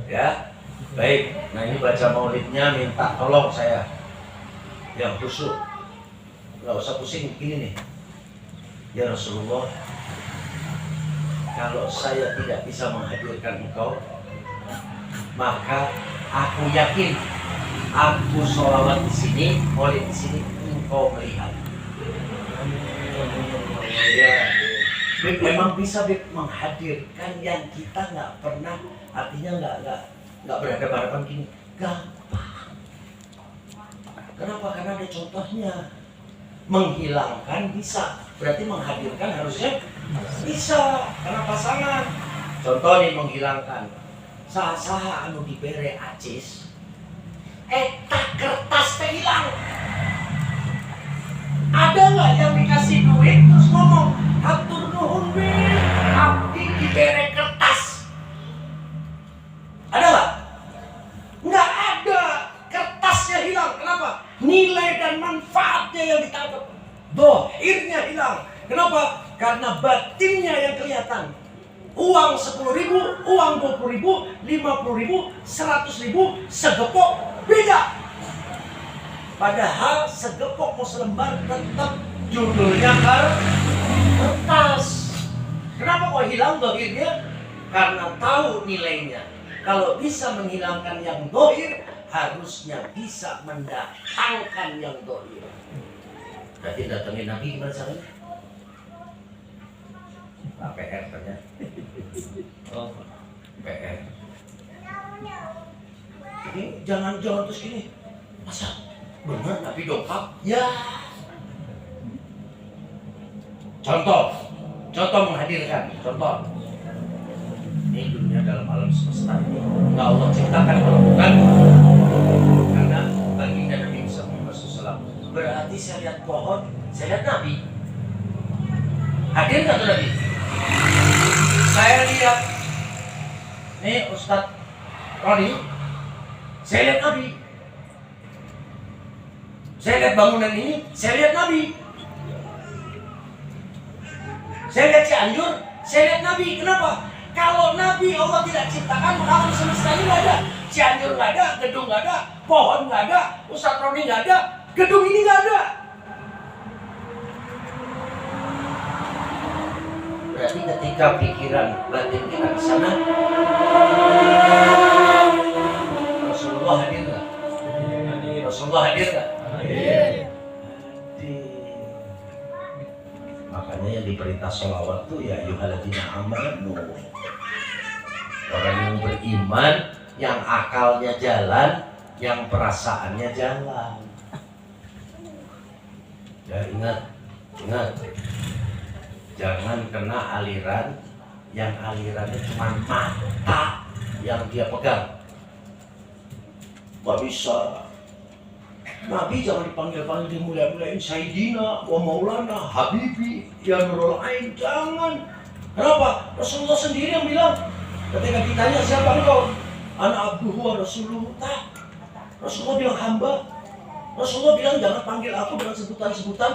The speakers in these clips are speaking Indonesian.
Ya, baik. Nah ini baca maulidnya minta tolong saya yang khusyuk, nggak usah pusing begini nih. Ya Rasulullah, kalau saya tidak bisa menghadirkan engkau, maka aku yakin aku sholawat di sini, maulid di sini, engkau melihat. Ya, Beb, memang bisa Beb menghadirkan yang kita nggak pernah, artinya nggak berhadapan gini, gampang. Kenapa? Karena ada contohnya. Menghilangkan bisa, berarti menghadirkan harusnya bisa, karena pasangan. Contoh nih, menghilangkan saha anu dibere acis, eta kertas teh hilang. Ada nggak yang dikasih duit terus ngomong hatur nuhun we, abdi dibere kertas? Ada nggak? Nggak ada. Kertasnya hilang. Kenapa? Nilai dan manfaatnya yang ditangkap, dohirnya hilang. Kenapa? Karena batinnya yang kelihatan. Uang 10.000, uang 20.000, 50.000, 100.000, segepok beda. Padahal segepok mau selembar tetap judulnya kertas. Kenapa kok hilang dohirnya? Karena tahu nilainya. Kalau bisa menghilangkan yang dohir, harusnya bisa mendatangkan yang dohir. Berarti datangin Nabi gimana caranya? PR ternyata. Oh, PR. Ini jangan terus gini. Masa benar Nabi dongkap? Ya. Contoh menghadirkan. Contoh. Ini dunia dalam alam semesta ini nggak Allah ciptakan kalau bukan karena baginda Nabi Muhammad SAW. Berarti saya lihat pohon, saya lihat Nabi. Hadir nggak tuh Nabi? Saya lihat nih Ustadz Roni, saya lihat Nabi. Saya lihat bangunan ini, saya lihat Nabi. Saya lihat Cianjur, saya lihat Nabi. Kenapa? Kalau Nabi Allah tidak ciptakan, maka alam semesta ini nggak ada. Cianjur nggak ada, gedung nggak ada, pohon nggak ada, Ustadz Roni nggak ada, gedung ini nggak ada. Berarti ketika pikiran batin kita ke sana, Rasulullah hadir nggak? Rasulullah hadir nggak? Hadir. Makanya yang diperintah sholawat tuh ya ayyuhalladzina amanu. Orang yang beriman, yang akalnya jalan, yang perasaannya jalan. Ya ingat. Jangan kena aliran yang alirannya cuma mata yang dia pegang. Gak bisa. Nabi jangan dipanggil-panggil dimulai-mulain Sayyidina wa Maulana Habibi ya Nurul Ain, jangan. Kenapa? Rasulullah sendiri yang bilang ketika ditanya siapa engkau, ana abduhu wa rasuluhu. Rasulullah bilang hamba. Rasulullah bilang jangan panggil aku dengan sebutan-sebutan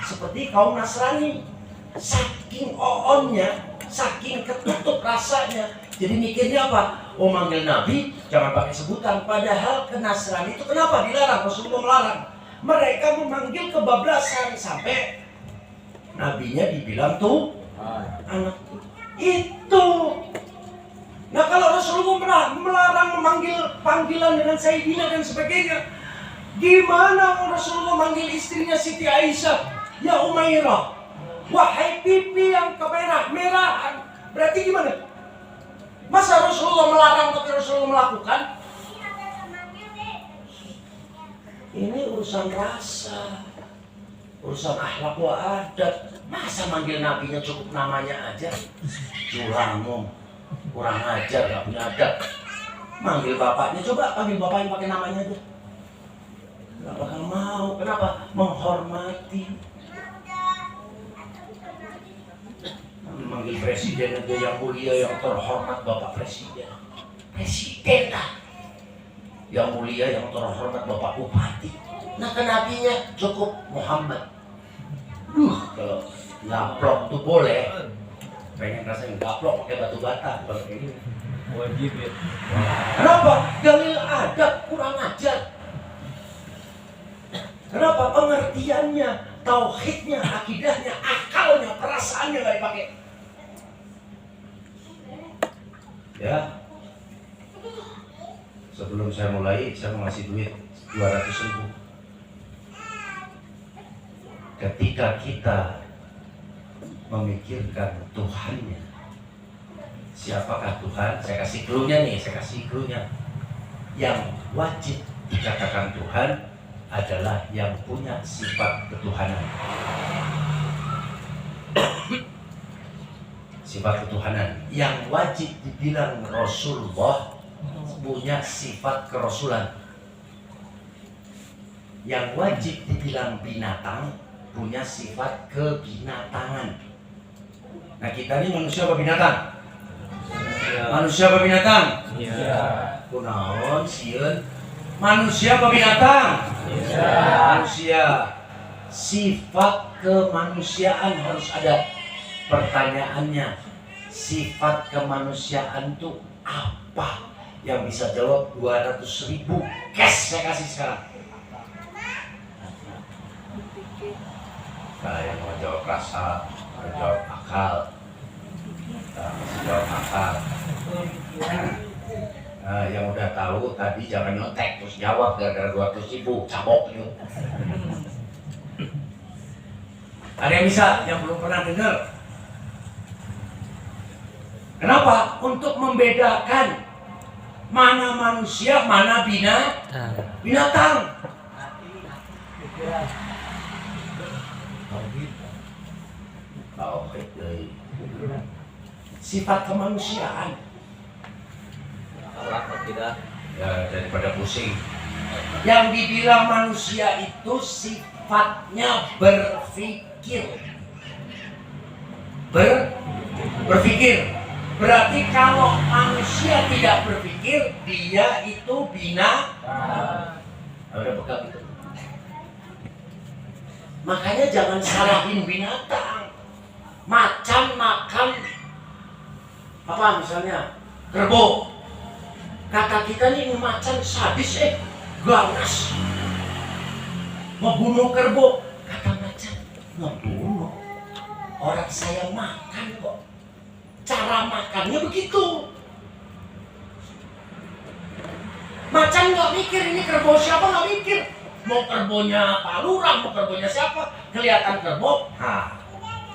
seperti kaum Nasrani. Saking oonnya, saking ketutup rasanya, jadi mikirnya apa? Oh manggil Nabi jangan pakai sebutan. Padahal ke Nasrani itu kenapa dilarang? Rasulullah melarang. Mereka memanggil kebablasan sampai nabinya dibilang tuh anak itu. Nah kalau Rasulullah melarang memanggil panggilan dengan Sayyidina dan sebagainya, gimana Rasulullah manggil istrinya Siti Aisyah ya Umairah, wahai pipi yang kemerah-merahan? Berarti gimana? Masa Rasulullah melarang tapi Rasulullah melakukan? Ini urusan rasa, urusan akhlak wa adat. Masa manggil nabinya cukup namanya aja? Curang, kurang ajar, gak punya adab. Manggil bapaknya, coba panggil bapaknya pakai namanya aja. Gak bakal mau. Kenapa? Menghormati. Manggil presiden aja yang mulia, yang terhormat Bapak Presiden. Presiden lah. Yang mulia, yang terhormat Bapak Bupati. Nah kenabinya cukup Muhammad. Kalau ngaplok tuh boleh. Pengen rasanya ngaplok pakai batu bata. Kalau kayak gini Wajib ya. Kenapa? Dalil adab kurang ajar. Kenapa? Pengertiannya, tauhidnya, akidahnya, akalnya, perasaannya nggak dipakai. Ya. Sebelum saya mulai, saya mau ngasih duit 200.000. Ketika kita memikirkan Tuhannya, siapakah Tuhan? Saya kasih clue-nya nih, Yang wajib dikatakan Tuhan adalah yang punya sifat ketuhanan. Sifat ketuhanan. Yang wajib dibilang Rasulullah punya sifat kerasulan. Yang wajib dibilang binatang punya sifat kebinatangan. Nah, kita ini manusia apa binatang? Ya. Manusia apa binatang? Ya. Kunaon sieun? Manusia apa binatang? Ya. Manusia. Sifat kemanusiaan harus ada. Pertanyaannya, sifat kemanusiaan itu apa? Yang bisa jawab 200.000 cash saya kasih sekarang. Nah, yang mau jawab rasa, mau jawab akal. Masih jawab akal. Nah, yang udah tahu tadi jangan nyontek terus jawab gara-gara 200.000 cabok yuk. Ada yang bisa, yang belum pernah dengar. Kenapa? Untuk membedakan mana manusia, mana binatang. Sifat kemanusiaan. Ya, daripada pusing. Yang dibilang manusia itu sifatnya berpikir. Berpikir. Berarti kalau manusia tidak berpikir, dia itu binatang. Udah pegang itu. Makanya jangan salahin binatang. Macan makan apa misalnya kerbau. Kata kita nih macan sadis ganas. Membunuh kerbau. Kata macan, ngebunuh. Orang saya makan kok. Cara makannya begitu. Macan nggak mikir ini kerbau siapa, nggak mikir. Mau kerbaunya Pak Lurah, mau kerbaunya siapa, kelihatan kerbau,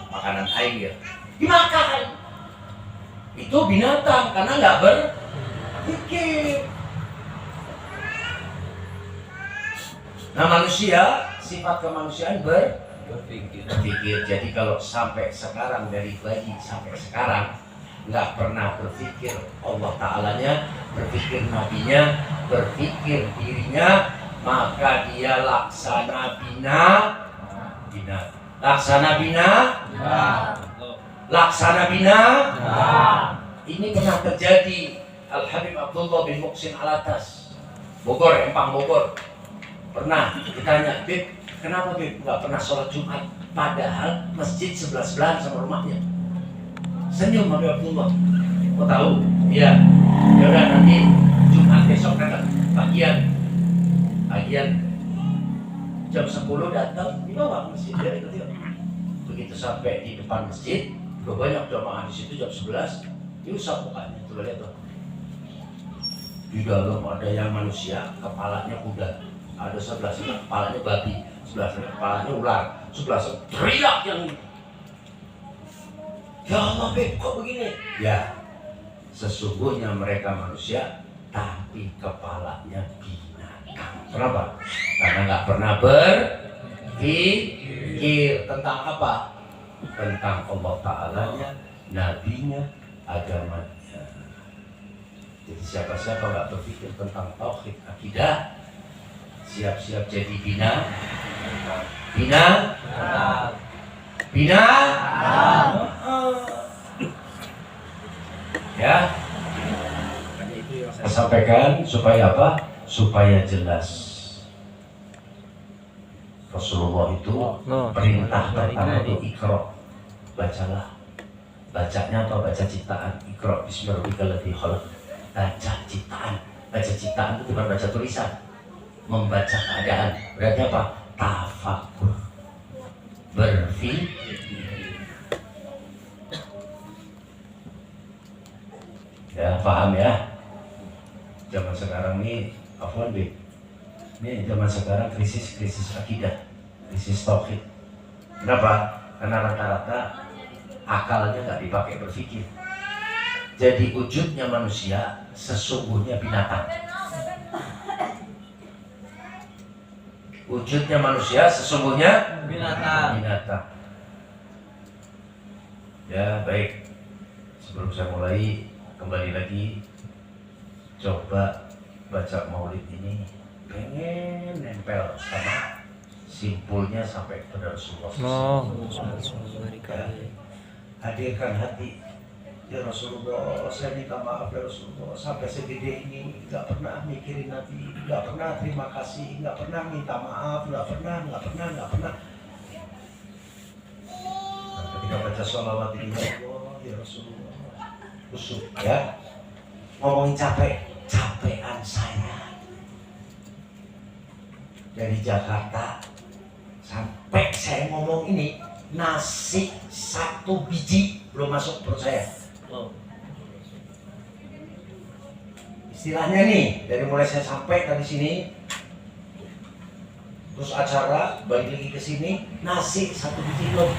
makanan air dimakan. Itu binatang karena nggak berpikir. Nah, manusia sifat kemanusiaan berpikir. Jadi kalau sampai sekarang, dari bayi sampai sekarang nggak pernah berpikir Allah Ta'alanya, berpikir nabinya, berpikir dirinya, maka dia laksana bina. Laksana bina. Laksana bina. Ini pernah terjadi. Al-Habib Abdullah bin Muqsin Alatas, Bogor, Empang Bogor. Pernah ditanya, Bib, kenapa Bib nggak pernah sholat Jumat? Padahal masjid sebelah-sebelahan sama rumahnya. Senyum Habib Abdullah. Kau tahu? Iya. Ya udah, nanti Jumat besok datang bagian jam 10 datang dibawa ke masjid. Dia ikut. Begitu sampai di depan masjid, banyak jamaah di situ jam 11, diusap mukanya. Coba lihat tuh. Di dalam ada yang manusia, kepalanya kuda. Ada sebelah sini kepalanya babi, sebelah sini kepalanya ular, sebelah sini teriak yang, ya Allah Beb, kok begini? Ya, sesungguhnya mereka manusia, tapi kepalanya binatang. Kenapa? Karena nggak pernah berpikir tentang apa? Tentang Allah Ta'alanya, nabinya, agamanya. Jadi siapa-siapa nggak berpikir tentang tauhid akidah, siap-siap jadi bina. Ya. Saya sampaikan supaya apa? Supaya jelas. Rasulullah itu perintah pertama itu Iqra, bacalah. Bacanya atau baca ciptaan Iqra bismillahirrahmanirrahim. baca ciptaan. Baca ciptaan itu bukan baca tulisan, membaca keadaan. Berarti apa? Tafakur, berpikir. Ya, paham ya? Zaman sekarang ini, Afwan B, ini zaman sekarang krisis akidah, krisis tauhid. Kenapa? Karena rata-rata akalnya nggak dipakai berpikir. Jadi wujudnya manusia sesungguhnya binatang. Wujudnya manusia sesungguhnya binatang. Ya baik. Sebelum saya mulai, kembali lagi, coba baca maulid ini pengen nempel sama simpulnya sampai kepada Rasulullah. Hadirkan hati, ya Rasulullah, saya minta maaf ya Rasulullah, sampai segede ini nggak pernah mikirin Nabi, nggak pernah terima kasih, nggak pernah minta maaf, nggak pernah. Nah, ketika baca sholawat ini, ya Allah, ya Rasulullah, kusuk ya, ngomongin capean saya dari Jakarta sampai saya ngomong ini, nasi 1 biji belum masuk perut saya. Istilahnya nih, dari mulai saya sampai dari sini, terus acara balik lagi ke sini, nasi 1 biji belum.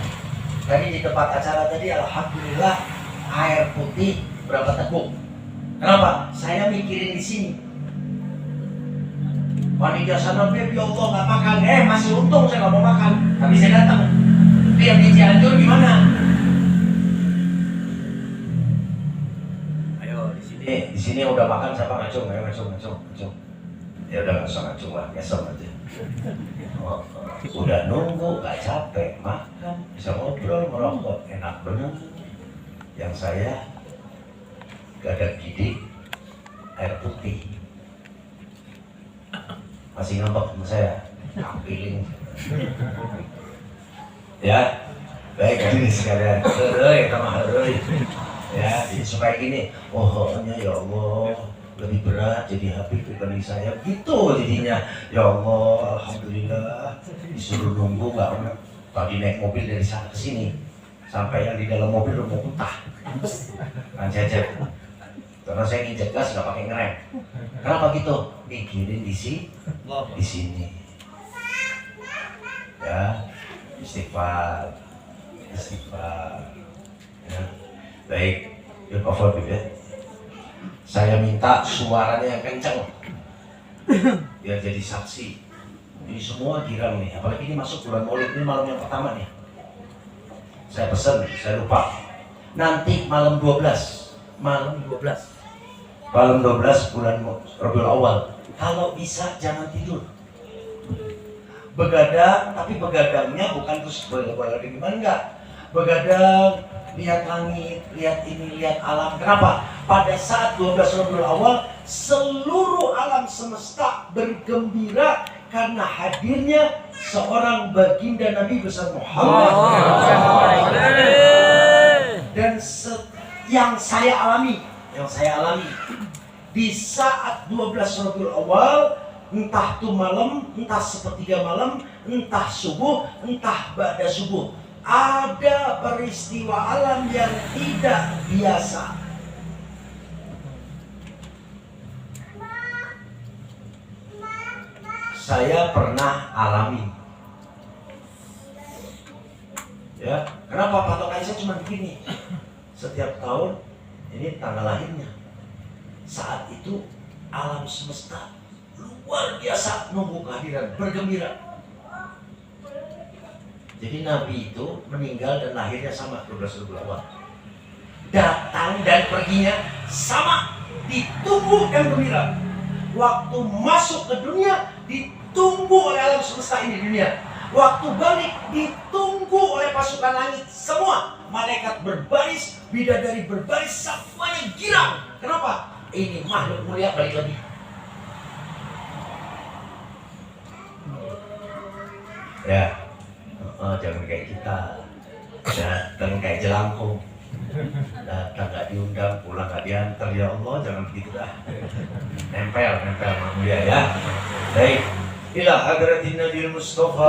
Tadi di tempat acara tadi, alhamdulillah air putih berapa teguk. Kenapa? Saya mikirin di sini. Panitia sana, ya Allah nggak makan, masih untung saya nggak mau makan, tapi saya datang. Lihat di Cianjur gimana? Ayo di sini udah makan siapa ngacung? Ayo ngacung. Ya udah nggak usah ngacung lah, ngesel aja. Udah nunggu, nggak capek, makan, bisa ngobrol, merokok, enak bener. Yang saya gak ada gidik, air putih. Masih ngambek sama saya, ambilin. Ya, baik ini sekalian. Ya, supaya gini, pohonnya ya Allah lebih berat jadi Habib dibanding saya, gitu jadinya. Ya Allah, alhamdulillah, disuruh nunggu nggak pernah. Tadi naik mobil dari sana ke sini, sampai yang di dalam mobil udah mau muntah, kan cecep. Karena saya nginjek gas nggak pakai ngerem. Kenapa gitu? Mikirin di sini. Ya, istighfar. Ya. Baik, yuk cover ya. Saya minta suaranya yang kencang, biar jadi saksi. Ini semua girang nih, apalagi ini masuk bulan Maulid, ini malam yang pertama nih. Saya pesen, saya lupa. Nanti malam 12 bulan Rabiul Awal. Kalau bisa jangan tidur. Begadang, tapi begadangnya bukan terus begadang gimana, enggak. Begadang, lihat langit, lihat ini, lihat alam. Kenapa? Pada saat 12 Rabiul Awal, seluruh alam semesta bergembira karena hadirnya seorang baginda Nabi besar Muhammad. Dan yang saya alami di saat 12 Rabiul Awal, entah itu malam, entah sepertiga malam, entah subuh, entah ba'da subuh, ada peristiwa alam yang tidak biasa. Saya pernah alami. Ya, kenapa patokan saya cuma begini? Setiap tahun ini tanggal lahirnya. Saat itu alam semesta luar biasa nunggu kehadiran, bergembira. Jadi Nabi itu meninggal dan lahirnya sama 12 Rabiul Awal. Datang dan perginya sama, ditunggu dan gembira. Waktu masuk ke dunia ditunggu oleh alam semesta ini dunia. Waktu balik ditunggu oleh pasukan langit semua. Malaikat berbaris, bidadari berbaris, semuanya girang. Kenapa? Ini makhluk mulia balik lagi. Ya, jangan kayak kita, jangan kayak jelangkung. Datang nggak diundang, pulang nggak diantar, ya Allah jangan begitu dah. Nempel Mang Mulia ya. Baik. Ila hadratin Nabi Mustafa